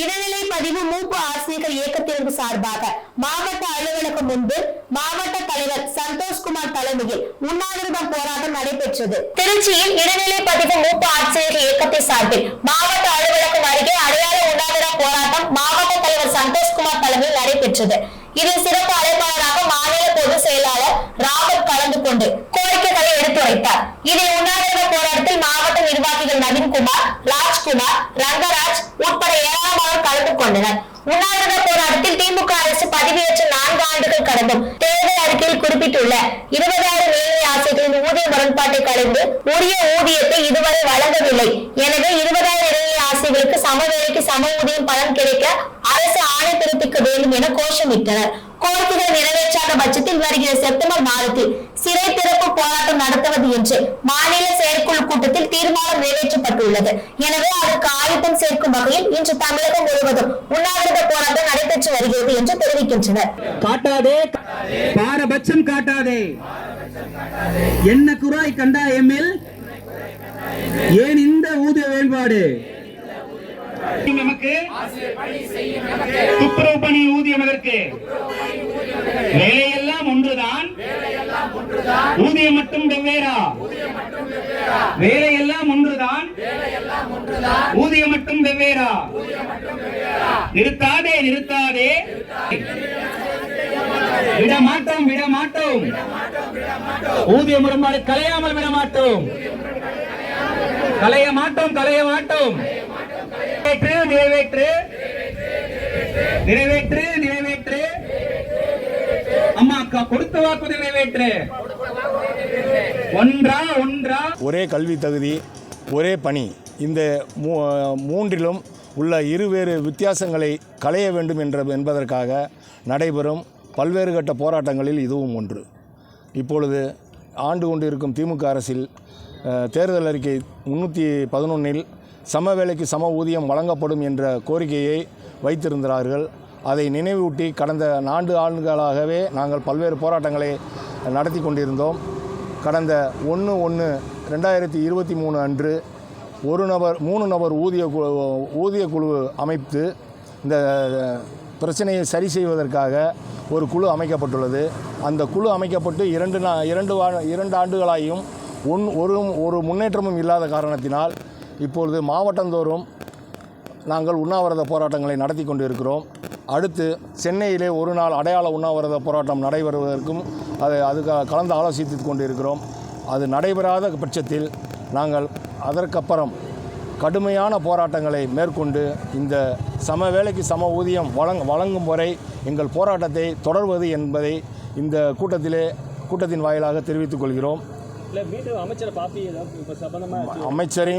இடைநிலை பதிவு மூப்பு ஆசிரியர்கள் இயக்கத்திற்கு சார்பாக மாவட்ட அலுவலகம் முன்பு மாவட்ட தலைவர் சந்தோஷ்குமார் தலைமையில் உண்ணாவிரதம் போராட்டம் நடைபெற்றது. திருச்சியில் இடைநிலை பதிவு மூப்பு ஆசிரியர்கள் இயக்கத்தை சார்பில் மாவட்ட அலுவலகம் அருகே அடையாள உண்ணாவிரத போராட்டம் மாவட்ட தலைவர் சந்தோஷ்குமார் தலைமையில் நடைபெற்றது. இதில் சிறப்பு அழைப்பாளராக மாநில பொதுச் செயலாளர் ராபர்ட் கலந்து கொண்டு கோரிக்கைகளை எடுத்துரைத்தார். இதில் உண்ணாவிரத போராட்டத்தில் மாவட்ட நிர்வாகிகள் நவீன்குமார், ராஜ்குமார், ரங்கராஜ் உட்பட ஏராளமானோர் கலந்து கொண்டனர். உண்ணாவிரத போராட்டத்தில் திமுக அரசு பதவியேற்ற 4 ஆண்டுகள் கடந்தும் தேர்தல் அறிக்கையில் குறிப்பிட்டுள்ள 20,000 வேலை ஆசிரியர்களின் ஊதிய முரண்பாட்டை கலைந்து உரிய ஊதியத்தை இதுவரை வழங்கவில்லை. எனவே 20,000 இடைநிலை ஆசிரியர்களுக்கு சம வேலைக்கு சம ஊதியம் பலன் கிடைக்க அரசு ஆணை பிறப்பிக்க வேண்டும் என கோஷமிட்டனர். கோரிக்கைகள் நிறைவேற்றாத பட்சத்தில் வருகிற செப்டம்பர் மாதத்தில் சிறை திறப்பு போராட்டம் நடத்துவது என்று மாநில செயற்குழு கூட்டத்தில் தீர்மானம் நிறைவேற்றப்பட்டுள்ளது. எனவே அதற்கு ஆயுதம் சேர்க்கும் வகையில் இன்று தமிழகம் முழுவதும் உண்ணாவிரத போராட்டம் நடைபெற்று வருகிறது என்று தெரிவிக்கின்றனர். காட்டாதே, பாரபட்சம் காட்டாதே, என்ன குறாய் கண்டா எம்மில், ஏன் இந்த ஊதிய வேறுபாடு, நமக்கு துப்புரவு பணி ஊதியம் எதற்கு, வேலையெல்லாம் ஒன்றுதான், ஊதியம் மட்டும் வெவ்வேறா, வேலையெல்லாம் ஒன்றுதான், ஊதியம் மட்டும் வெவ்வேறா, நிறுத்தாதே நிறுத்தாதே, விடமாட்டோம் விடமாட்டோம், ஊதிய முரண்பாடு களையாமல் விடமாட்டோம், களைய மாட்டோம் களைய மாட்டோம், நிறைவேற்று நிறைவேற்று நிறைவேற்று, அம்மா கொடுத்த வாக்குறுதி நிறைவேற்று, ஒன்றா ஒரே கல்வி தகுதி ஒரே பணி, இந்த மூன்றிலும் உள்ள இருவேறு வித்தியாசங்களை களைய வேண்டும் என்பதற்காக நடைபெறும் பல்வேறு கட்ட போராட்டங்களில் இதுவும் ஒன்று. இப்பொழுது ஆண்டு கொண்டிருக்கும் திமுக அரசில் தேர்தல் அறிக்கை 311 சம வேலைக்கு சம ஊதியம் வழங்கப்படும் என்ற கோரிக்கையை வைத்திருந்தார்கள். அதை நினைவூட்டி கடந்த 4 ஆண்டுகளாகவே நாங்கள் பல்வேறு போராட்டங்களை நடத்தி கொண்டிருந்தோம். கடந்த 1/1/2023 அன்று 3 நபர் ஊதிய குழு அமைத்து இந்த பிரச்சனையை சரி செய்வதற்காக ஒரு குழு அமைக்கப்பட்டுள்ளது. அந்த குழு அமைக்கப்பட்டு 2 ஆண்டுகளாயும் ஒரு முன்னேற்றமும் இல்லாத காரணத்தினால் இப்பொழுது மாவட்டந்தோறும் நாங்கள் உண்ணாவிரத போராட்டங்களை நடத்தி கொண்டிருக்கிறோம். அடுத்து சென்னையிலே ஒரு நாள் அடையாள உண்ணாவிரத போராட்டம் நடைபெறுவதற்கும் அதுக்கு கலந்து ஆலோசித்து கொண்டிருக்கிறோம். அது நடைபெறாத பட்சத்தில் நாங்கள் அதற்கப்புறம் கடுமையான போராட்டங்களை மேற்கொண்டு இந்த சம வேலைக்கு சம ஊதியம் வழங்கும் வரை எங்கள் போராட்டத்தை தொடர்வது என்பதை இந்த கூட்டத்தின் வாயிலாக தெரிவித்துக் கொள்கிறோம். அமைச்சரின்